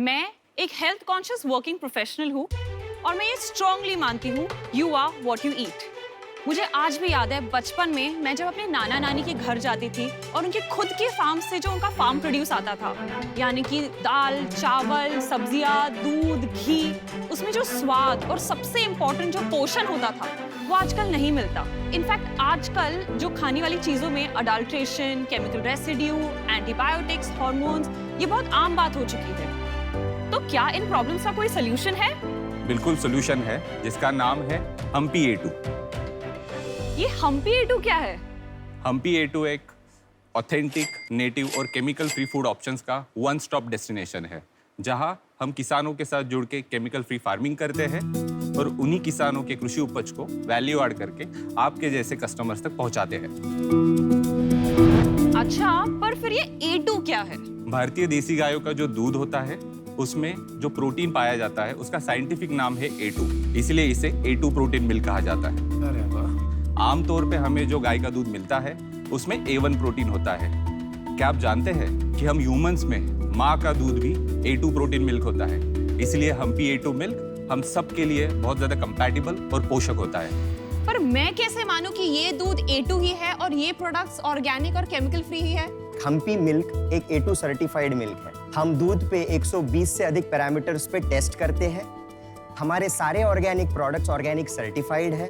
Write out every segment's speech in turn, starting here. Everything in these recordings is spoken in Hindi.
मैं एक हेल्थ कॉन्शियस वर्किंग प्रोफेशनल हूँ और मैं ये स्ट्रांगली मानती हूँ, you are what you eat. मुझे आज भी याद है बचपन में मैं जब अपने नाना नानी के घर जाती थी और उनके खुद के फार्म से जो उनका फार्म प्रोड्यूस आता था, यानी कि दाल, चावल, सब्जियां, दूध, घी, उसमें जो स्वाद और सबसे इम्पोर्टेंट जो पोषण होता था वो आजकल नहीं मिलता। इनफैक्ट आजकल जो खाने वाली चीजों में adulteration, chemical residue, antibiotics, hormones, ये बहुत आम बात हो चुकी है। तो क्या इन प्रॉब्लम्स का कोई सोल्यूशन है? बिल्कुल सोल्यूशन है, जिसका नाम है हम्पी A2। ये हम्पी A2 क्या है? हम्पी A2 एक ऑथेंटिक, नेटिव और केमिकल फ्री फूड ऑप्शंस का वन स्टॉप डेस्टिनेशन है, जहां हम किसानों के साथ जुड़ के केमिकल फ्री फार्मिंग करते हैं और उन्हीं किसानों के कृषि उपज को वैल्यू ऐड करके आपके जैसे कस्टमर्स तक पहुंचाते हैं। अच्छा, पर फिर ये A2 क्या है? भारतीय देसी गायों का जो दूध होता है उसमें जो प्रोटीन पाया जाता है उसका साइंटिफिक नाम है A2, इसलिए इसे A2 प्रोटीन मिल्क कहा जाता है। अरे वाह। आमतौर पे हमें जो गाय का दूध मिलता है उसमें A1 प्रोटीन होता है। क्या आप जानते हैं कि हम ह्यूमंस में माँ का दूध भी A2 प्रोटीन मिल्क होता है, इसलिए हम्पी A2 मिल्क हम सब के लिए बहुत ज्यादा कंपैटिबल और पोषक होता है। पर मैं कैसे मानूं कि ये दूध A2 ही है और ये प्रोडक्ट्स ऑर्गेनिक और केमिकल फ्री ही है? हम्पी मिल्क एक A2 सर्टिफाइड मिल्क है। हम दूध पे 120 से अधिक पैरामीटर्स पे टेस्ट करते हैं। हमारे सारे ऑर्गेनिक प्रोडक्ट्स ऑर्गेनिक सर्टिफाइड है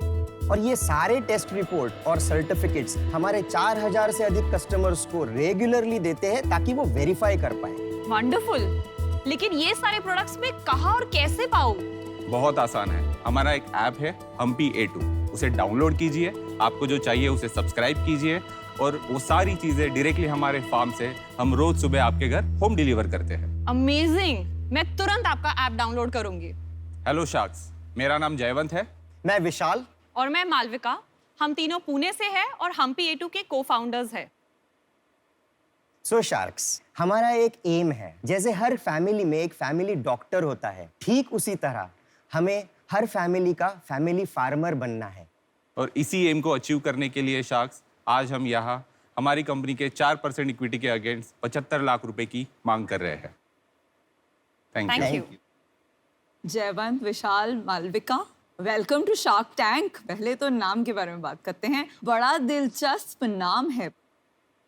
और ये सारे टेस्ट रिपोर्ट और सर्टिफिकेट्स हमारे 4000 से अधिक कस्टमर्स को रेगुलरली देते हैं ताकि वो वेरीफाई कर पाए। वंडरफुल। लेकिन ये सारे प्रोडक्ट्स मैं कहाँ और कैसे पाऊं? बहुत आसान है, हमारा एक ऐप है हम्पी A2, उसे डाउनलोड कीजिए, आपको जो चाहिए उसे सब्सक्राइब कीजिए और वो सारी चीजें डायरेक्टली हमारे फार्म से हम रोज सुबह आपके घर होम डिलीवर करते हैं। अमेजिंग, मैं तुरंत आपका ऐप डाउनलोड करूंगी। हेलो शार्क्स, मेरा नाम जयवंत है। मैं विशाल और मैं मालविका, हम तीनों पुणे से हैं और हम्पी A2 के को-फाउंडर्स हैं। सो शार्क्स, हमारा एक एम है, जैसे हर फैमिली में एक फैमिली डॉक्टर होता है, ठीक उसी तरह हमें हर फैमिली का फैमिली फार्मर बनना है। और इसी एम को अचीव करने के लिए शार्क्स आज हम यहाँ हमारी कंपनी के 4% इक्विटी के अगेंस्ट 75 लाख रुपए की मांग कर रहे हैं। Thank you. Jaywant, Vishal, Malvika, welcome to shark tank. पहले तो नाम के बारे में बात करते हैं, बड़ा दिलचस्प नाम है।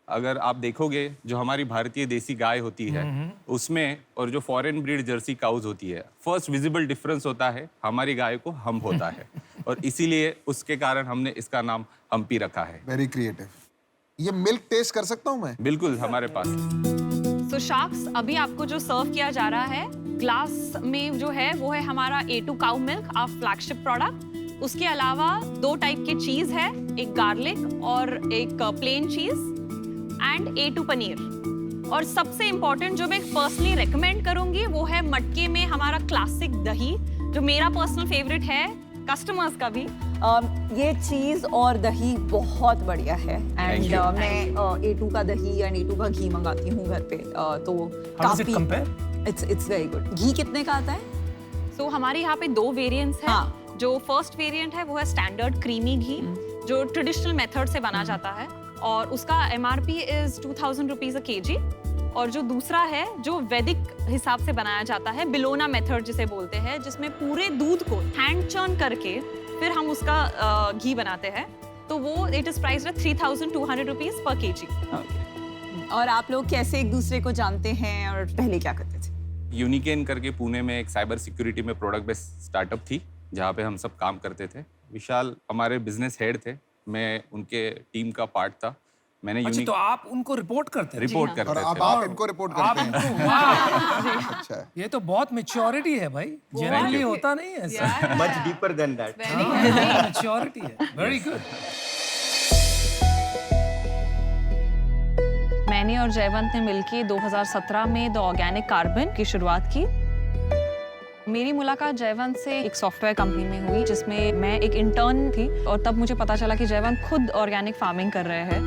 अगर आप देखोगे जो हमारी भारतीय देसी गाय होती है उसमें और जो फॉरेन ब्रीड जर्सी काउज होती है, फर्स्ट विजिबल डिफरेंस होता है हमारी गाय को हम्प होता है और इसीलिए उसके कारण हमने इसका नाम हम्पी रखा है। Very creative. ये मिल्क टेस्ट कर सकता हूँ मैं? बिल्कुल, हमारे पास। तो शार्क्स, अभी आपको जो सर्व किया जा रहा है ग्लास में जो है वो है हमारा A2 cow milk, our flagship product. उसके अलावा 2 टाइप के चीज है, एक गार्लिक और एक प्लेन चीज एंड A2 पनीर। और सबसे इम्पोर्टेंट जो मैं पर्सनली रेकमेंड करूंगी वो है मटके में हमारा क्लासिक दही, जो मेरा पर्सनल फेवरेट है, कस्टमर्स का भी। ये चीज और दही बहुत बढ़िया है एंड you. मैं A2 का दही एंड A2 का घी मंगाती हूँ घर पे, तो काफी इट्स वेरी गुड। घी कितने का आता है? सो हमारे यहाँ पे 2 वेरिएंट्स हैं। हाँ। जो फर्स्ट वेरिएंट है वो है स्टैंडर्ड क्रीमी घी, जो ट्रेडिशनल मेथड से बना जाता है और उसका MRP is 2000 rupees a KG. और जो दूसरा है जो वैदिक हिसाब से बनाया जाता है, बिलोना मेथड जिसे बोलते हैं, जिसमें पूरे दूध को हैंड चर्न करके फिर हम उसका घी बनाते हैं, तो वो it is priced eight 3200 rupees per KG. और आप लोग कैसे एक दूसरे को जानते हैं और पहले क्या करते थे? यूनिकेन करके पुणे में एक साइबर सिक्योरिटी में प्रोडक्ट बेस्ड स्टार्टअप थी जहाँ पे हम सब काम करते थे। विशाल हमारे बिजनेस हेड थे, मैं उनके टीम का पार्ट था। मैंने अच्छा, तो आप उनको रिपोर्ट करते हैं? रिपोर्ट और करते अब थे। आप इनको रिपोर्ट करते हैं? इनको, वाह! अच्छा। ये तो बहुत मैच्योरिटी है भाई, जनरली होता नहीं है ऐसा। Much deeper than that. Maturity है, वेरी गुड। मैंने और जयवंत ने मिलकर 2017 में द ऑर्गेनिक कार्बन की शुरुआत की। मेरी मुलाकात जयवंत से एक सॉफ्टवेयर कंपनी में हुई जिसमें मैं एक इंटर्न थी और तब मुझे पता चला कि जयवंत खुद ऑर्गेनिक फार्मिंग कर रहे हैं।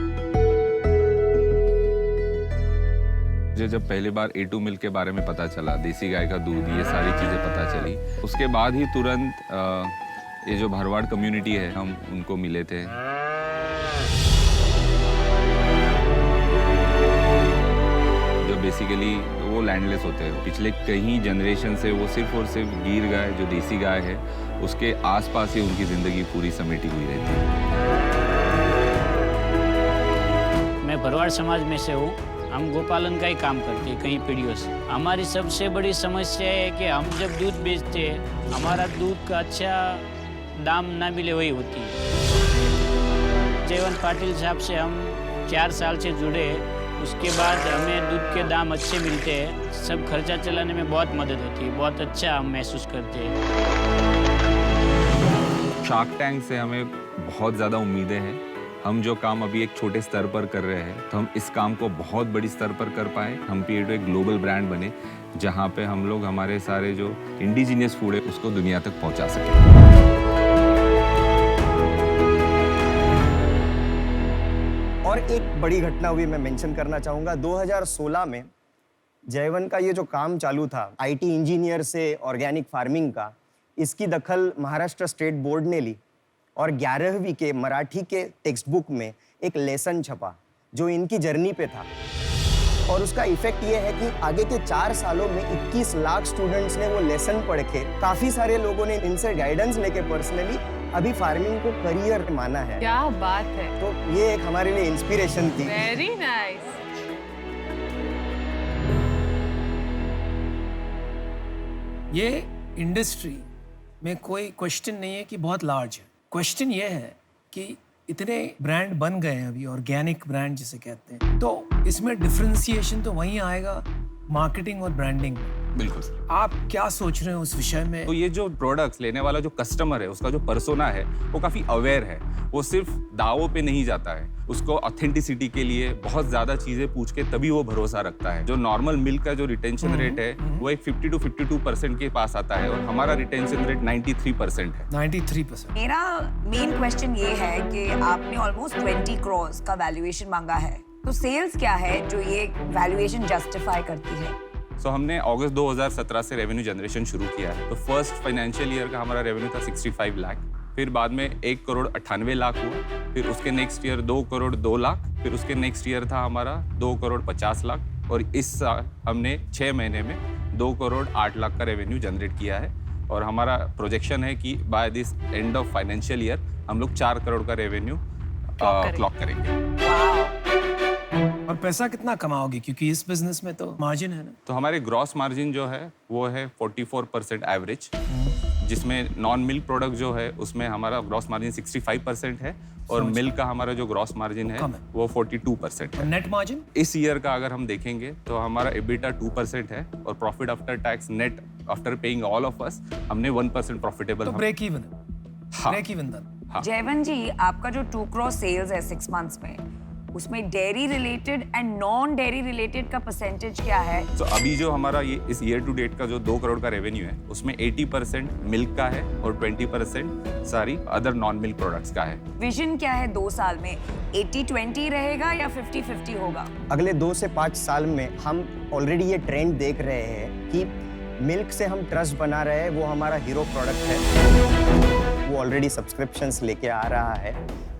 मुझे जब पहली बार A2 मिल्क के बारे में पता चला, देसी गाय का दूध, ये सारी चीज़ें पता चली, उसके बाद ही तुरंत ये जो भरवाड़ कम्युनिटी है हम उनको मिले थे। बेसिकली वो लैंडलेस होते हैं। पिछले कई जनरेशन से वो सिर्फ और सिर्फ गिर गाय, जो देसी गाय है, उसके आसपास ही उनकी ज़िंदगी पूरी समेटी हुई रहती है। मैं भरवाड़ समाज में से हूँ। हम गोपालन का ही काम करते हैं कई पीढ़ियों से। हमारी सबसे बड़ी समस्या है कि हम जब दूध बेचते हैं, हमारा दूध का अच्छा दाम ना मिले वही होती है। जयवंत पाटिल साहब से हम 4 साल से जुड़े, उसके बाद हमें दूध के दाम अच्छे मिलते हैं। सब खर्चा चलाने में बहुत मदद होती है, बहुत अच्छा हम महसूस करते हैं। शार्क टैंक से हमें बहुत ज़्यादा उम्मीदें हैं। हम जो काम अभी एक छोटे स्तर पर कर रहे हैं, तो हम इस काम को बहुत बड़ी स्तर पर कर पाए। हम P8O एक ग्लोबल ब्रांड बने, जहाँ पे हम लोग हमारे सारे जो इंडिजिनियस फूड है उसको दुनिया तक पहुँचा सकें। और एक बड़ी घटना हुई, मैं मेंशन करना चाहूँगा। 2016 में जयवंत का ये जो काम चालू था, IT इंजीनियर से ऑर्गेनिक फार्मिंग का, इसकी दखल महाराष्ट्र स्टेट बोर्ड ने ली और 11वीं के मराठी के टेक्स्ट बुक में एक लेसन छपा जो इनकी जर्नी पे था। और उसका इफेक्ट ये है कि आगे के 4 सालों में 21 लाख स्टूडेंट्स ने वो लेसन पढ़ के, काफ़ी सारे लोगों ने इनसे गाइडेंस लेके पर्सनली अभी फार्मिंग को करियर माना है। क्या बात है, तो ये एक हमारे लिए इंस्पिरेशन थी। Very nice. ये इंडस्ट्री में कोई क्वेश्चन नहीं है कि बहुत लार्ज है। क्वेश्चन ये है कि इतने ब्रांड बन गए हैं अभी, ऑर्गेनिक ब्रांड जिसे कहते हैं, तो इसमें डिफरेंशिएशन तो वहीं आएगा मार्केटिंग और ब्रांडिंग में। बिल्कुल सर। आप क्या सोच रहे हैं उस विषय में? तो ये जो प्रोडक्ट्स लेने वाला जो कस्टमर है, उसका जो पर्सोना है, वो काफ़ी अवेयर है। वो सिर्फ दावों पे नहीं जाता है, उसको ऑथेंटिसिटी के लिए बहुत ज़्यादा चीज़ें पूछ के तभी वो भरोसा रखता है। जो नॉर्मल मिल्क का जो रिटेंशन रेट है, वो एक 50 to 52% के पास आता है, और हमारा रिटेंशन रेट 93% है। 93%। मेरा मेन क्वेश्चन ये है कि आपने ऑलमोस्ट 20 करोड़ का वैल्यूएशन मांगा है, तो सेल्स क्या है जो ये वैल्यूएशन जस्टिफाई करती है? सो हमने अगस्त 2017 से रेवेन्यू जनरेशन शुरू किया है। तो फर्स्ट फाइनेंशियल ईयर का हमारा रेवेन्यू था 65 लाख, फिर बाद में 1 करोड़ 98 लाख हुआ, फिर उसके नेक्स्ट ईयर 2 करोड़ 2 लाख, फिर उसके नेक्स्ट ईयर था हमारा 2 करोड़ 50 लाख, और इस साल हमने 6 महीने में 2 करोड़ 8 लाख का रेवेन्यू जनरेट किया है। और हमारा प्रोजेक्शन है कि by this end of financial year हम लोग 4 करोड़ का रेवेन्यू क्लॉक करेंगे। और पैसा कितना कमाओगे, क्योंकि इस बिजनेस में तो मार्जिन है ना? तो हमारे ग्रॉस मार्जिन जो है वो है 44% एवरेज, जिसमें नॉन मिल्क प्रोडक्ट जो है उसमें हमारा ग्रॉस मार्जिन 65% है, और मिल्क का हमारा जो ग्रॉस मार्जिन है वो 42% है। नेट मार्जिन इस ईयर का अगर हम देखेंगे तो हमारा EBITDA 2% है, और profit after tax net after paying all of us हमने 1% प्रॉफिटेबल। तो ब्रेक इवन है। हाँ। ब्रेक इवन था। हाँ। जयवंत जी, आपका जो 2 करोड़ सेल्स है 6 मंथ्स में, उसमें dairy related and non dairy related का परसेंटेज क्या है? तो अभी जो हमारा ये इस ईयर टू डेट का जो 2 करोड़ का रेवेन्यू है, उसमें 80% मिल्क का है और 20% सारी अदर नॉन मिल्क प्रोडक्ट्स का है। विजन क्या है 2 साल में? 80-20 रहेगा या 50-50 होगा? अगले 2 से 5 साल में हम ऑलरेडी ये ट्रेंड देख रहे हैं कि मिल्क से हम ट्रस्ट बना रहे हैं, वो हमारा हीरो प्रोडक्ट है, वो ऑलरेडी सब्सक्रिप्शंस लेके आ रहा है,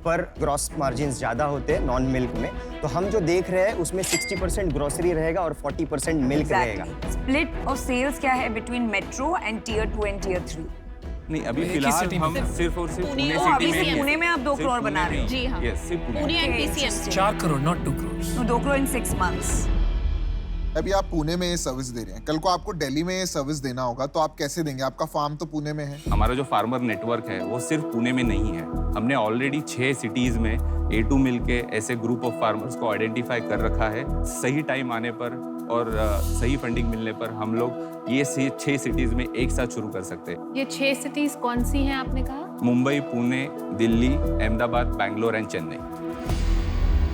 पर ग्रॉस मार्जिन्स ज़्यादा होते हैं नॉन मिल्क में। तो हम जो देख रहे हैं उसमें 60% ग्रोसरी रहेगा और 40% मिल्क रहेगा। स्प्लिट ऑफ सेल्स क्या है between metro and tear 2 and tear 3? नहीं, अभी एक ही फिलहाल सिटी में। हम सिर्फ और सिर्फ पुणे पुणे और सिटी अभी में सिर्फ ही पुणे में आप 2 सिर्फ करोड़ पुणे बना रहे में हो। ही। जी हाँ। Yes, सिर्फ Pune. Pune and Okay, PCM। interesting. 4 crore, not 2 crore. तो 2 करोड़ इन 6 मंथ्स। अभी आप पुणे में ये सर्विस दे रहे हैं, कल को आपको दिल्ली में ये सर्विस देना होगा तो आप कैसे देंगे? आपका फार्म तो पुणे में है। हमारा जो फार्मर नेटवर्क है वो सिर्फ पुणे में नहीं है। हमने ऑलरेडी 6 सिटीज में A2 मिल के ऐसे ग्रुप ऑफ फार्मर्स को आइडेंटिफाई कर रखा है। सही टाइम आने पर और सही फंडिंग मिलने पर हम लोग ये 6 सिटीज में एक साथ शुरू कर सकते हैं। ये 6 सिटीज कौन सी हैं आपने कहा? मुंबई, पुणे, दिल्ली, अहमदाबाद, बैंगलोर एंड चेन्नई।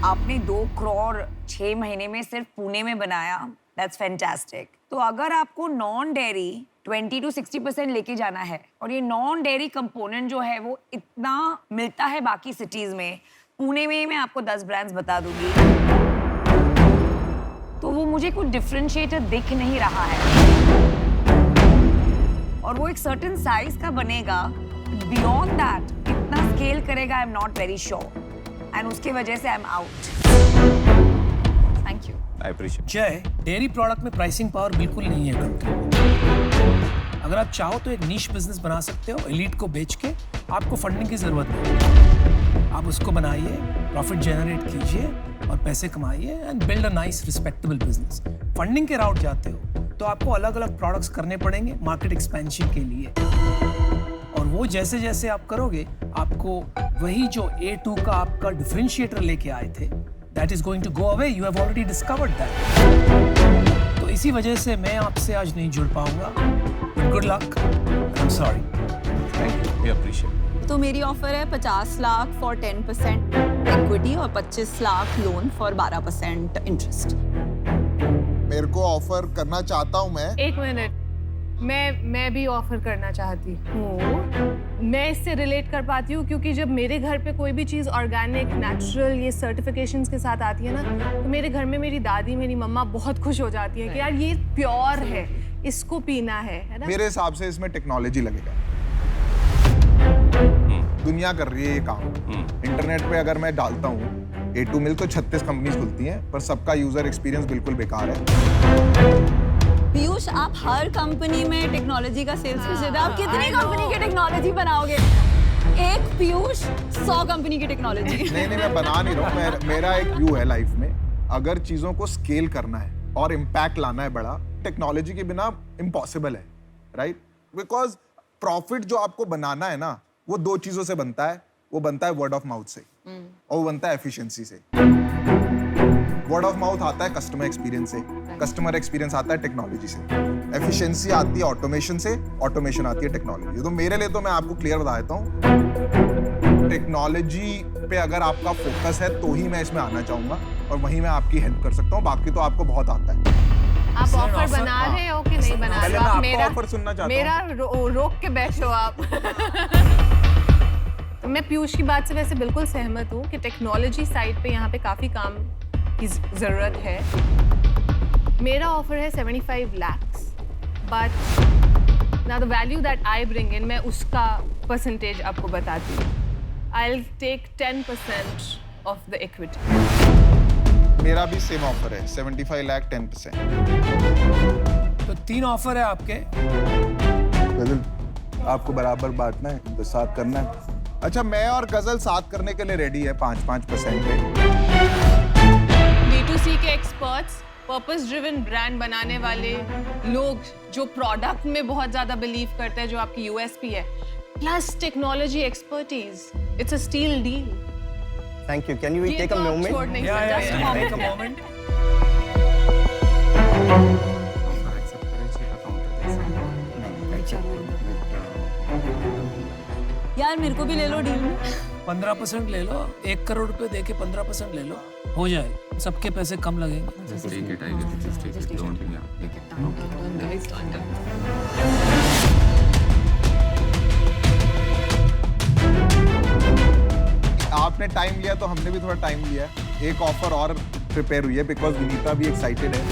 आपने 2 करोड़ 6 महीने में सिर्फ पुणे में बनाया। That's fantastic. तो अगर आपको नॉन डेयरी 20 to 60% लेके जाना है, और ये नॉन डेयरी कंपोनेंट जो है वो इतना मिलता है बाकी सिटीज में, पुणे में मैं आपको 10 ब्रांड्स बता दूंगी, तो वो मुझे कुछ डिफरेंशिएटर दिख नहीं रहा है। और वो एक सर्टेन साइज का बनेगा, बियॉन्ड दैट कितना स्केल करेगा I am not very sure, and उसके वजह से I am out. Thank you. I appreciate. जय, डेयरी प्रोडक्ट में प्राइसिंग पावर बिल्कुल नहीं है कंट्री में। अगर आप चाहो तो एक नीश बिजनेस बना सकते हो, एलीट को बेच के। आपको फंडिंग की जरूरत नहीं, आप उसको बनाइए, प्रॉफिट जनरेट कीजिए और पैसे कमाइए and build a nice respectable business. Funding के राउट जाते हो तो आपको अलग अलग प्रोडक्ट्स करने पड़ेंगे मार्केट एक्सपेंशन के लिए, और वो जैसे जैसे आप करोगे आपको वही जो A2 का आपका डिफरेंशिएटर लेके आए थे, that is going to go away. You have already discovered that. तो इसी वजह से मैं आपसे आज नहीं जुड़ पाऊंगा। Good luck, I am sorry. Thank you, we appreciate. तो मेरी ऑफर है 50 लाख फॉर 10% इक्विटी और 25 लाख लोन फॉर 12% इंटरेस्ट। मेरे को ऑफर करना चाहता हूँ मैं। एक मिनट, मैं भी ऑफर करना चाहती हूँ। मैं इससे रिलेट कर पाती हूँ क्योंकि जब मेरे घर पे कोई भी चीज़ ऑर्गेनिक, नेचुरल, ये सर्टिफिकेशंस के साथ आती है ना, तो मेरे घर में मेरी दादी, मेरी मम्मा बहुत खुश हो जाती है कि यार ये प्योर है, इसको पीना है ना। मेरे हिसाब से इसमें टेक्नोलॉजी लगेगा। दुनिया कर रही है ये काम। इंटरनेट पे अगर मैं डालता हूँ A2 मिल्क तो 36 कंपनीज खुलती हैं, पर सबका यूजर एक्सपीरियंस बिल्कुल बेकार है। पीयूष, आप हर कंपनी में टेक्नोलॉजी का सेल्स पिच देते हैं। आप कितनी कंपनी की टेक्नोलॉजी बनाओगे? एक पीयूष 100 कंपनी की टेक्नोलॉजी। नहीं, मैं बना नहीं रहा हूँ। मेरा एक व्यू है लाइफ में, अगर चीजों को स्केल करना है और इम्पैक्ट लाना है बड़ा, टेक्नोलॉजी के बिना इम्पॉसिबल है, राइट? बिकॉज प्रॉफिट जो आपको बनाना है ना, वो दो चीजों से बनता है। वो बनता है वर्ड ऑफ माउथ से और वो बनता है एफिशिएंसी से। वर्ड ऑफ माउथ आता है कस्टमर एक्सपीरियंस से, कस्टमर एक्सपीरियंस आता है टेक्नोलॉजी से, एफिशिएंसी आती है ऑटोमेशन से, ऑटोमेशन आती है टेक्नोलॉजी। तो मेरे लिए तो मैं आपको क्लियर बता देता हूँ, टेक्नोलॉजी पे अगर आपका फोकस है तो ही मैं इसमें आना चाहूंगा और वहीं मैं आपकी हेल्प कर सकता हूँ। बाकी तो आपको बहुत आता है। आप ऑफर बना रहे हो कि नहीं बना रहे हो? आप मेरा ऑफर सुनना चाहता हूँ। मेरा रोक के बैठो आप। तो मैं पीयूष की बात से वैसे बिल्कुल सहमत हूँ कि टेक्नोलॉजी साइड पे यहाँ पे काफ़ी काम की ज़रूरत है। मेरा ऑफर है 75 lakhs, but now the value that I bring in, मैं उसका परसेंटेज आपको बताती हूँ। I'll take 10% of the equity. मेरा भी सेम ऑफर है, 75 लाख 10%। तो 3 ऑफर है आपके। आपको बराबर बांटना है तो साथ करना है। अच्छा, मैं और गजल साथ करने के लिए रेडी है 5-5% पे। B2C के एक्सपर्ट्स, पर्पस ड्रिवन ब्रांड बनाने वाले लोग जो प्रोडक्ट में बहुत ज्यादा बिलीव करते हैं, जो आपकी USP है, plus technology expertise, it's a steal deal. Thank you. Can we ये take तो a आप moment? छोड़ नहीं Yeah, सकते। yeah, Just a yeah. moment. Take a moment. यार मेरे को भी ले लो डील में। 15% ले लो, 1 करोड़ रुपए दे के 15% ले लो, हो जाए। सबके पैसे कम लगेंगे। Just take it, I guess. Just take it. Don't, yeah. Take it. आपने टाइम लिया तो हमने भी थोड़ा टाइम लिया। एक ऑफर और प्रिपेयर हुई है बिकॉज विनीता भी एक्साइटेड है।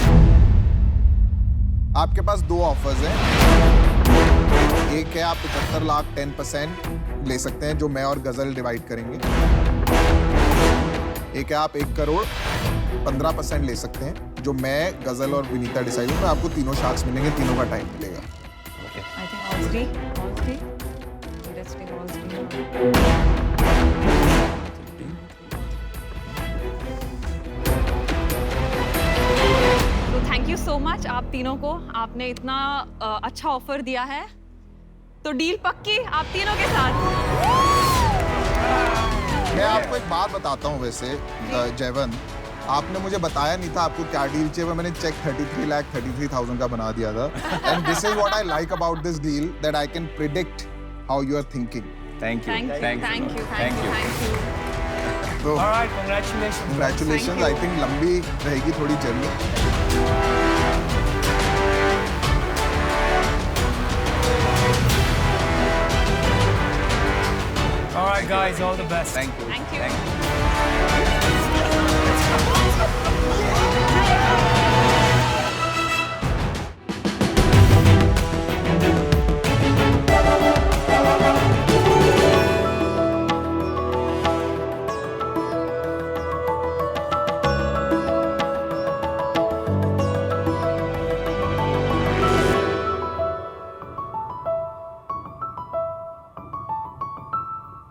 आपके पास 2 ऑफर्स हैं। एक है आप 75 लाख 10% ले सकते हैं, जो मैं और गजल डिवाइड करेंगे। एक है आप 1 करोड़ 15% ले सकते हैं, जो मैं, गजल और विनीता डिसाइड होगा। आपको तीनों शार्क्स मिलेंगे, तीनों का टाइम मिलेगा। I think all three. Let's take all three. तो थैंक यू सो मच आप तीनों को, आपने इतना अच्छा ऑफर दिया है। तो डील पक्की आप तीनों के साथ। मैं आपको एक बात बताता हूँ वैसे जयवंत, आपने मुझे बताया नहीं था आपको क्या डील चाहिए, मैंने चेक 33,33,000 का बना दिया था। And this is what I like about this deal, that I can predict how you are thinking. Thank you. Thank you. तो All right, congratulations. Congratulations. I think लंबी रहेगी थोड़ी journey. All right, guys, all the best. Thank you. Thank you. Thank you.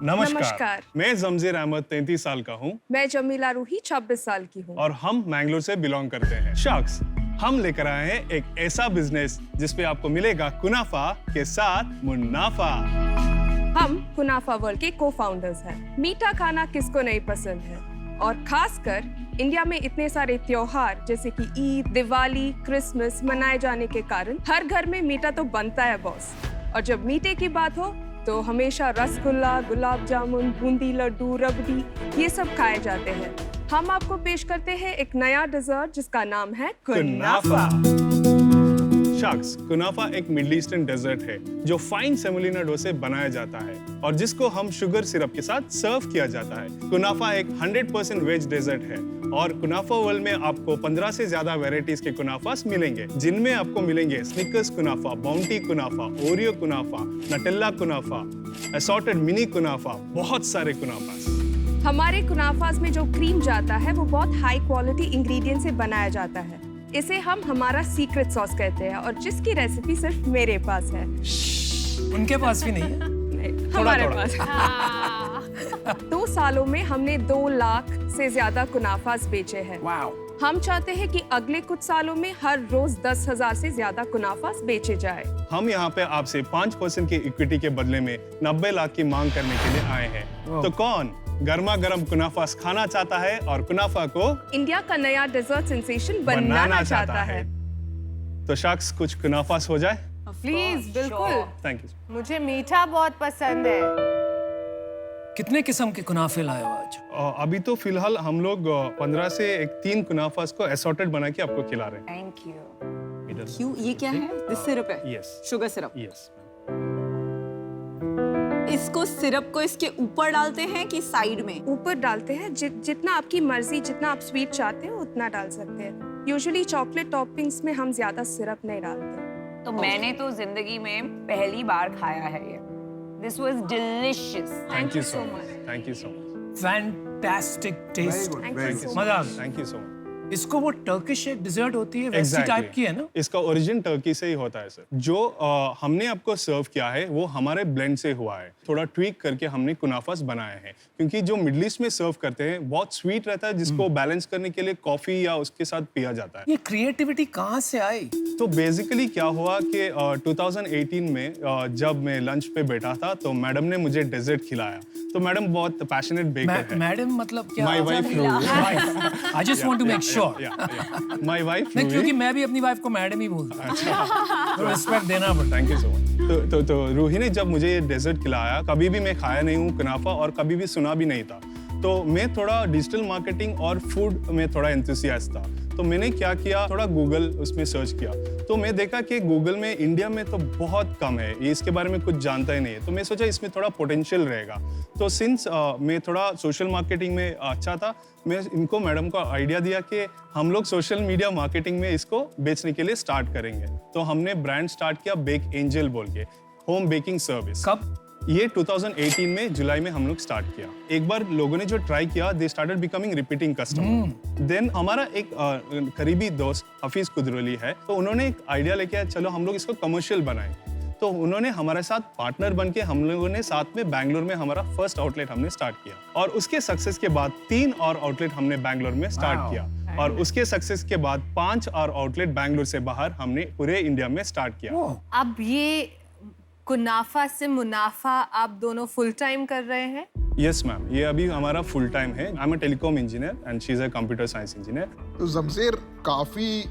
नमस्कार। मैं जमजीर अहमद 33 साल का हूँ। मैं जमीला रूही 26 साल की हूँ। और हम मैंगलोर से बिलोंग करते हैं। शख्स हम लेकर आए हैं एक ऐसा बिजनेस जिसपे आपको मिलेगा कुनाफा के साथ मुनाफा। हम कुनाफा वर्ल्ड के को-फाउंडर्स हैं। मीठा खाना किसको नहीं पसंद है, और खासकर इंडिया में इतने सारे त्योहार जैसे कि ईद, दिवाली, क्रिसमस मनाए जाने के कारण हर घर में मीठा तो बनता है बॉस। और जब मीठे की बात हो तो हमेशा रसगुल्ला, गुलाब जामुन, बूंदी लड्डू, रबड़ी ये सब खाए जाते हैं। हम आपको पेश करते हैं एक नया डिजर्ट जिसका नाम है कुनाफा। शख्स कुनाफा एक मिडिल ईस्टर्न डेजर्ट है जो फाइन सेमोलिना डो से बनाया जाता है और जिसको हम शुगर सिरप के साथ सर्व किया जाता है। कुनाफा एक 100% वेज डेजर्ट है और कुनाफा वर्ल्ड में आपको 15 से ज्यादा वेराइटीज के कुनाफास मिलेंगे, जिनमें आपको मिलेंगे स्निकर्स कुनाफा, बाउंटी कुनाफा, ओरियो कुनाफा, नटेला कुनाफा, असॉर्टेड मिनी कुनाफा, बहुत सारे कुनाफास। हमारे कुनाफास में जो क्रीम जाता है वो बहुत हाई क्वालिटी इंग्रेडिएंट से बनाया जाता है। इसे हम हमारा सीक्रेट सॉस कहते हैं और जिसकी रेसिपी सिर्फ मेरे पास है। उनके पास भी नहीं है? नहीं, हमारे पास। 2 सालों में हमने 2 लाख से ज्यादा कुनाफास बेचे हैं। हम चाहते हैं कि अगले कुछ सालों में हर रोज 10,000 से ज्यादा कुनाफास बेचे जाए। हम यहाँ पे आपसे 5% की इक्विटी के बदले में 90 लाख की मांग करने के लिए आए हैं। तो कौन गर्मा गर्म कुनाफास खाना चाहता है और कुनाफा को इंडिया का नया डेजर्ट सेंसेशन बनाना चाहता है? तो शख्स कुछ कुनाफास हो जाए प्लीज। बिल्कुल। Thank you. मुझे मीठा बहुत पसंद है। कितने किस्म के कुनाफे लाए हो आज? अभी तो फिलहाल हम लोग 15 से 3 कुनाफास को असॉर्टेड बना के आपको खिला रहे हैं। Thank you. क्यों, ये क्या है? दिस सिरप है? Yes, sugar syrup. यस। इसको सिरप को इसके ऊपर डालते हैं कि साइड में? ऊपर डालते हैं। जितना आपकी मर्जी, जितना आप स्वीट चाहते हो उतना डाल सकते हैं। यूजुअली चॉकलेट टॉपिंग्स में हम ज्यादा सिरप नहीं डालते। तो मैंने तो जिंदगी में पहली बार खाया है ये। This was delicious. Thank you so much. Thank you so much. Fantastic taste. Thank you so मजा आ much. गया। Thank you so much. इसको वो टर्किश एक डिजर्ट होती है वैसी Exactly. टाइप की है ना? इसका ओरिजिन टर्की से ही होता है सर। जो हमने आपको सर्व किया है वो हमारे ब्लेंड से हुआ है। थोड़ा ट्वीक करके हमने कुनाफास बनाए हैं क्योंकि जो मिडिल ईस्ट में सर्व करते हैं बहुत स्वीट रहता है, जिसको बैलेंस करने के लिए कॉफी या उसके साथ पिया जाता है। ये क्रिएटिविटी कहाँ से आई? तो बेसिकली क्या हुआ कि 2018 में जब मैं लंच पे बैठा था तो मैडम ने मुझे डेजर्ट खिलाया। तो मैडम बहुत पैशनेट बेकर है। मैडम मतलब क्या? My wife I just want to make sure. My wife नहीं, क्योंकि मैं भी अपनी वाइफ को मैडम ही बोलता हूँ। तो रिस्पेक्ट देना पड़ता है। Thank you so much. तो रूही ने जब मुझे ये डेजर्ट खिलाया, कभी भी मैं खाया नहीं हूँ कुनाफा और कभी भी सुना भी नहीं था। तो मैं थोड़ा डिजिटल मार्केटिंग और फूड में थोड़ा एंथुसियास्ट था। तो मैंने क्या किया, थोड़ा गूगल उसमें सर्च किया। तो मैं देखा कि गूगल में इंडिया में तो बहुत कम है, ये इसके बारे में कुछ जानता ही नहीं है। तो मैं सोचा इसमें थोड़ा पोटेंशियल रहेगा। तो सिंस मैं थोड़ा सोशल मार्केटिंग में अच्छा था, मैं इनको मैडम को आइडिया दिया कि हम लोग सोशल मीडिया मार्केटिंग में इसको बेचने के लिए स्टार्ट करेंगे। तो हमने ब्रांड स्टार्ट किया बेक एंजल बोल के, होम बेकिंग सर्विस। कब? ये 2018 में जुलाई में हम लोग स्टार्ट किया। एक बार लोगों ने जो ट्राई किया, they started becoming repeating customer. Then हमारा एक करीबी दोस्त हफीज कुदरली है, तो उन्होंने एक आइडिया लेके आया, चलो हम लोग इसको कमर्शियल बनाएं। तो उन्होंने हमारे साथ पार्टनर बन के हम लोगों ने साथ में बैंगलोर में हमारा फर्स्ट आउटलेट हमने स्टार्ट किया और उसके सक्सेस के बाद 3 और आउटलेट हमने बैंगलोर में स्टार्ट किया और उसके सक्सेस के बाद 5 और आउटलेट बैंगलोर से बाहर हमने पूरे इंडिया में स्टार्ट किया। अब ये कुनाफा से मुनाफा आप दोनों फुल टाइम कर रहे हैं? यस मैम, ये अभी हमारा फुल टाइम है। I am a telecom engineer and she is a computer science engineer. तो जमशेर, काफी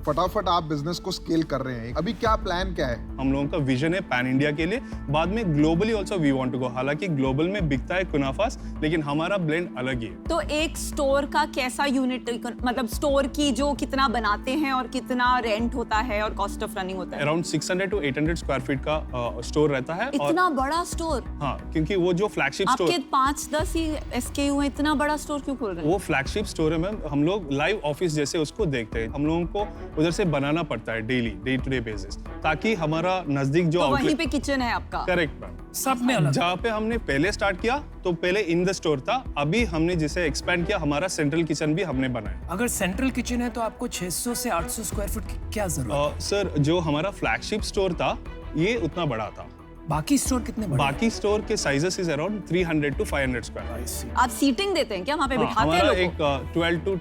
फटाफट आप बिजनेस को स्केल कर रहे हैं। अभी क्या प्लान क्या है? हम लोगों का विजन है पैन इंडिया के लिए, बाद में globally also we want to go. हालांकि ग्लोबल में बिकता है कुनाफास, लेकिन हमारा ब्लेंड अलग ही है। तो एक स्टोर का कैसा यूनिट, मतलब स्टोर की जो कितना बनाते हैं और कितना रेंट होता है और कॉस्ट ऑफ रनिंग होता है? अराउंड 600 to 800 स्क्वायर फीट का स्टोर रहता है। इतना बड़ा स्टोर? हाँ, क्योंकि वो जो फ्लैगशिप स्टोर, आपके 5-10 ही SKU है, इतना बड़ा स्टोर क्यों खोल रहे हैं? वो फ्लैगशिप स्टोर है मैम। हम लोग लाइव ऑफिस जैसे उसको देखते हैं। हम लोगों को उधर से बनाना पड़ता है daily, day to day basis, ताकि हमारा नजदीक जो तो वहीं पे किचन है आपका? Correct ma'am. सब में अलग। जहाँ पे हमने पहले स्टार्ट किया तो पहले इन द स्टोर था, अभी हमने जिसे एक्सपेंड किया, हमारा सेंट्रल किचन भी हमने बनाया। अगर सेंट्रल किचन है तो आपको 600 से 800 स्क्वायर फीट की क्या जरूरत है? सर, जो हमारा फ्लैगशिप स्टोर था ये उतना बड़ा था, बाकी स्टोर कितने बड़े बाकी स्टोर के sizes is around 300 to 500 square. आप सीटिंग देते हैं क्या वहाँ पे बिठाते हैं हमारा लोगों एक 12 to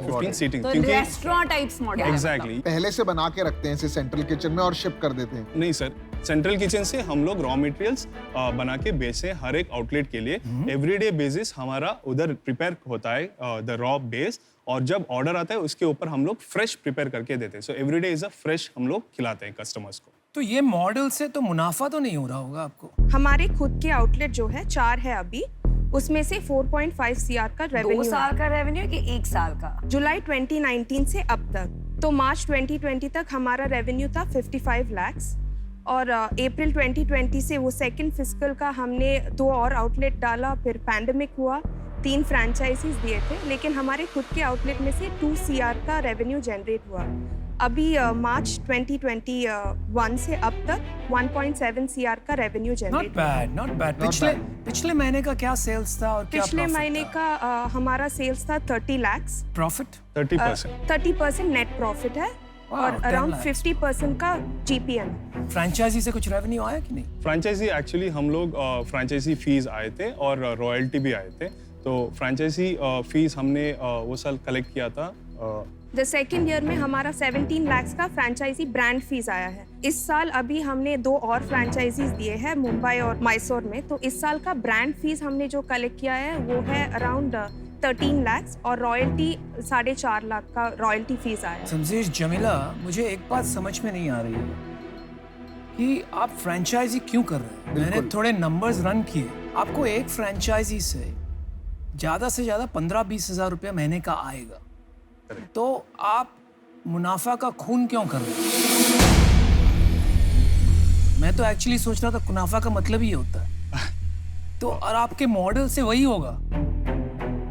15 सीटिंग, तो रेस्टोरेंट टाइप्स मॉडल एग्जैक्टली पहले से बना के रखते हैं इसे सेंट्रल किचन में और शिप कर देते हैं। नहीं सर, सेंट्रल किचन से हम लोग रॉ मटेरियल्स बना के बेचते हैं हर एक आउटलेट के लिए। एवरीडे बेसिस हमारा उधर प्रिपेयर होता है द रॉ बेस, और जब ऑर्डर आता है उसके ऊपर हम लोग फ्रेश प्रिपेयर करके देते हैं। सो एवरीडे इज अ फ्रेश हम लोग खिलाते हैं कस्टमर्स को। तो ये मॉडल से तो मुनाफा तो नहीं हो रहा होगा आपको? हमारे खुद के आउटलेट जो है 4 है अभी, उसमें से 4.5 CR का 2 रेवेन्यू साल का रेवेन्यू कि 1 साल का? जुलाई 2019 से अब तक। तो मार्च 2020 तक हमारा रेवेन्यू था 55 lakhs, और अप्रैल 2020 से वो सेकंड फिस्कल का हमने 2 और आउटलेट डाला, फिर पैंडेमिक हुआ, 3 फ्रैंचाइजीज दिए थे, लेकिन हमारे खुद के आउटलेट में से 2 CR का रेवेन्यू जनरेट हुआ। अभी मार्च 2021 से अब तक 1.7 CR का रेवेन्यू जनरेट। Not bad. पिछले महीने का क्या सेल्स था और क्या पिछले महीने का हमारा सेल्स था 30 lakhs। प्रॉफिट 30% नेट प्रॉफिट है, और अराउंड 50% का GPM। फ्रैंचाइजी से कुछ रेवेन्यू आया कि नहीं? फ्रैंचाइजी एक्चुअली हम लोग फ्रैंचाइजी फीस आए थे और रॉयल्टी भी आए थे। तो फ्रैंचाइजी फीस हमने वो साल कलेक्ट किया था। द सेकेंड ईयर में हमारा 17 lakhs का फ्रैंचाइजी ब्रांड फीस आया है। इस साल अभी हमने 2 और फ्रैंचाइजीज दिए हैं मुंबई और मैसूर में, तो इस साल का ब्रांड फीस हमने जो कलेक्ट किया है वो है अराउंड 13 lakhs, और रॉयल्टी 4.5 लाख का रॉयल्टी फीस आया है। समझेश जमीला, मुझे एक बात समझ में नहीं आ रही है कि आप फ्रैंचाइजी क्यों कर रहे हैं? मैंने थोड़े नंबर्स रन किए, आपको एक फ्रैंचाइजी से ज्यादा 15-20 हजार रुपया महीने का आएगा, तो आप मुनाफा का खून क्यों कर रहे हैं? मैं तो एक्चुअली सोच रहा था मुनाफा का मतलब ही होता है। तो और आपके मॉडल से वही होगा,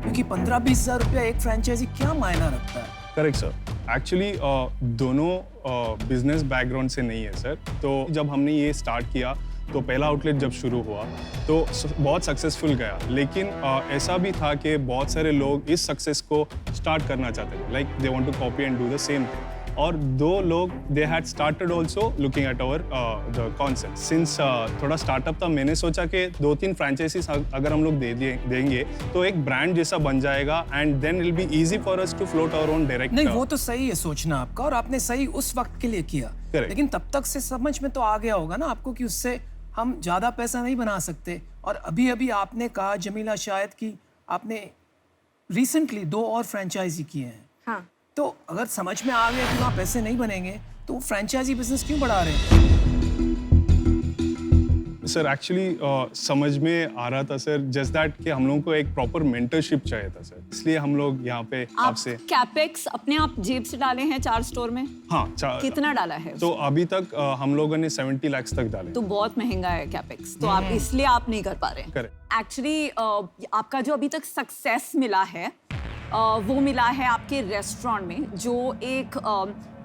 क्योंकि 15-20 हजार रुपया एक फ्रैंचाइजी क्या मायना रखता है? Correct sir. एक्चुअली दोनों बिजनेस बैकग्राउंड से नहीं है सर। तो जब हमने ये स्टार्ट किया तो पहला आउटलेट जब शुरू हुआ तो बहुत सक्सेसफुल गया, लेकिन ऐसा भी था कि बहुत सारे लोग इस सक्सेस को स्टार्ट करना चाहते थे, like they want to copy and do the same thing. और 2 लोग they had started also looking at our the concept. Since थोड़ा स्टार्टअप था, मैंने सोचा कि 2-3 फ्रैंचाइजीज अगर हम लोग देंगे तो एक ब्रांड जैसा बन जाएगा, and then it will be easy for us to float our own direct. नहीं, वो तो सही है सोचना आपका, और आपने सही उस वक्त के लिए किया। लेकिन तब तक से समझ में तो आ गया होगा ना आपको कि उससे हम ज्यादा पैसा नहीं बना सकते। और अभी आपने कहा जमीला शायद कि आपने रिसेंटली 2 और फ्रैंचाइजी किए हैं। हाँ। तो अगर समझ में आ गया कि वहाँ पैसे नहीं बनेंगे तो फ्रैंचाइजी बिजनेस क्यों बढ़ा रहे हैं? सर एक्चुअली समझ में आ रहा था सर, जस्ट दैट कि हम लोगों को एक प्रॉपर मेंटरशिप चाहिए था सर, इसलिए हम लोग यहाँ पे आपसे। कैपेक्स अपने आप जेब से डाले हैं 4 स्टोर में? हाँ, कितना डाला है? तो अभी तक हम लोगों ने 70 lakhs तक डाले। तो बहुत महंगा है कैपेक्स, तो आप इसलिए आप नहीं कर पा रहे हैं। करेक्ट। एक्चुअली आपका जो अभी तक सक्सेस मिला है वो मिला है आपके रेस्टोरेंट में, जो एक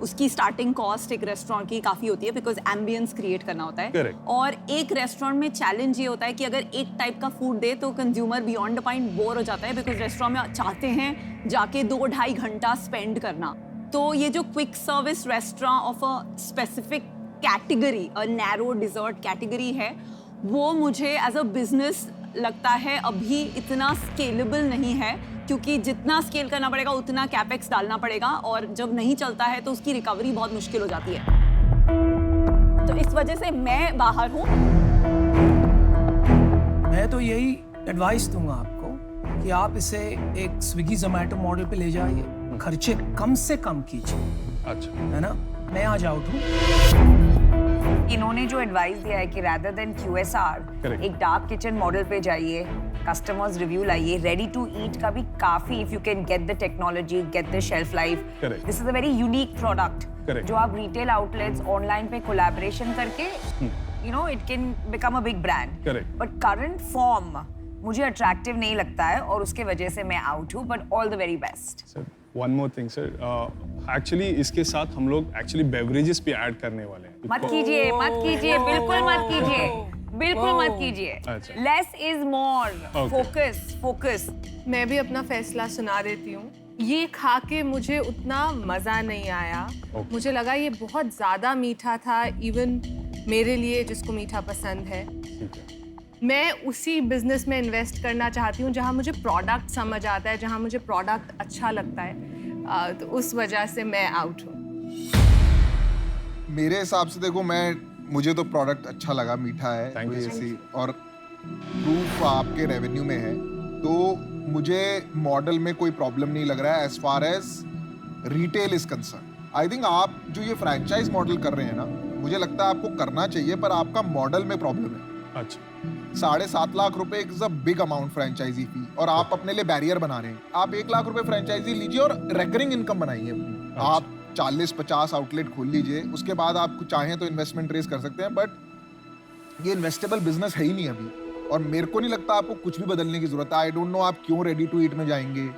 उसकी स्टार्टिंग कॉस्ट एक रेस्टोरेंट की काफ़ी होती है, बिकॉज एम्बियंस क्रिएट करना होता है। Correct. और एक रेस्टोरेंट में चैलेंज ये होता है कि अगर एक टाइप का फूड दे तो consumer beyond the point bore हो जाता है, बिकॉज रेस्टोरेंट में चाहते हैं जाके 2-2.5 घंटा स्पेंड करना। तो ये जो quick service restaurant of a specific category, a narrow dessert category है, वो मुझे एज अ बिजनेस लगता है अभी इतना स्केलेबल नहीं है, क्योंकि जितना स्केल करना पड़ेगा उतना कैपेक्स डालना पड़ेगा, और जब नहीं चलता है तो उसकी रिकवरी बहुत मुश्किल हो जाती है। तो इस वजह से मैं बाहर हूँ। मैं तो यही एडवाइस दूंगा आपको कि आप इसे एक स्विगी जोमेटो मॉडल पे ले जाइए, खर्चे कम से कम कीजिए। अच्छा, है ना? मैं आज आउट हूँ। इन्होंने जो एडवाइस दिया है कि rather than QSR, Correct. एक डार्क किचन मॉडल पे जाइए, कस्टमर्स रिव्यू लाइए, रेडी टू ईट का भी काफी, if you can get the technology, get the shelf life, Correct. This is a very unique product, Correct. जो आप रिटेल आउटलेट्स ऑनलाइन पे कोलैबोरेशन करके you know it can become a big brand. Correct. But current form मुझे अट्रैक्टिव नहीं लगता है, और उसके वजह से मैं आउट हूँ, but all the very best. Sir one more thing sir, actually इसके साथ हम लोग एक्चुअली बेवरेजेस भी ऐड करने वाले हैं। मत कीजिए, बिल्कुल मत कीजिए, बिल्कुल मत कीजिए। अच्छा। Less is more, Okay. Focus. मैं भी अपना फैसला सुना देती हूँ। ये खा के मुझे उतना मज़ा नहीं आया। Okay. मुझे लगा ये बहुत ज़्यादा मीठा था, इवन मेरे लिए जिसको मीठा पसंद है, मैं उसी बिजनेस में इन्वेस्ट करना चाहती हूँ जहाँ मुझे प्रोडक्ट समझ आता है, जहाँ मुझे प्रोडक्ट अच्छा लगता है। तो उस वजह से मैं आउट हूँ। मेरे हिसाब से देखो, मुझे तो प्रोडक्ट अच्छा लगा, मीठा है Thank you, कोई ऐसी, और प्रूफ आपके रेवेन्यू में है, तो मुझे मॉडल में कोई प्रॉब्लम नहीं लग रहा है as far as retail is concern. I think आप जो ये फ्रैंचाइज मॉडल कर रहे हैं ना, मुझे लगता है आपको करना चाहिए, पर आपका मॉडल में प्रॉब्लम है। अच्छा, 7.5 लाख रुपए is a big amount franchise fee, और आप अपने लिए बैरियर बना रहे हैं। आप 1 लाख रुपए फ्रैंचाइजी लीजिए और रिकरिंग इनकम बनाइए अपनी। आप 40-50 आउटलेट खोल लीजिए, उसके बाद आप चाहें तो इन्वेस्टमेंट रेज कर सकते हैं, बट ये इन्वेस्टेबल बिजनेस है ही नहीं अभी, और मेरे को नहीं लगता आपको कुछ भी बदलने की जरूरत है। आई डोंट नो आप क्यों रेडी टू ईट में जाएंगे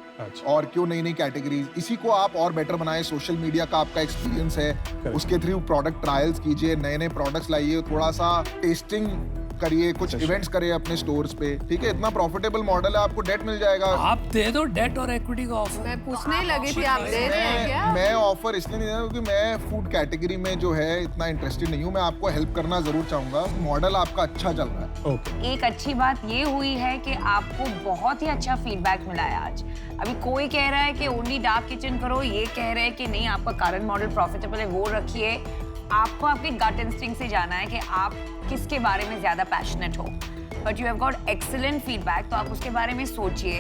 और क्यों नई नई कैटेगरीज, इसी को आप और बेटर बनाएं। सोशल मीडिया का आपका एक्सपीरियंस है, उसके थ्रू प्रोडक्ट ट्रायल्स कीजिए, नए नए प्रोडक्ट्स लाइए, थोड़ा सा टेस्टिंग करिए, कुछ इवेंट्स करिए अपने स्टोर्स पे, ठीक है? इतना प्रॉफिटेबल मॉडल है, आपको डेट मिल जाएगा। आप दे दो डेट और इक्विटी का ऑफर। मैं पूछने ही लगी थी, आप दे रहे हैं क्या? मैं ऑफर इसलिए नहीं दे रहा क्योंकि मैं फूड कैटेगरी में जो है इतना इंटरेस्टेड नहीं हूँ। मैं आपको हेल्प करना जरूर चाहूंगा, मॉडल आपका अच्छा चल रहा है। ओके। एक अच्छी बात ये हुई है कि आपको बहुत ही अच्छा फीडबैक मिला है आज। अभी कोई कह रहा है कि ओनली डार्क किचन करो, ये कह रहे हैं कि नहीं आपका करंट मॉडल प्रॉफिटेबल है वो रखिए। आपको आपके गट इंस्टिंक्ट से जाना है कि आप किसके बारे में ज्यादा पैशनेट हो, but you have got excellent feedback, तो आप उसके बारे में सोचिए।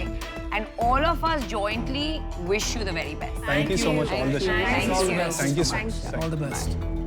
And all of us jointly wish you the very best. Thank you so much, all the Thank you. Thank you so much. All the best.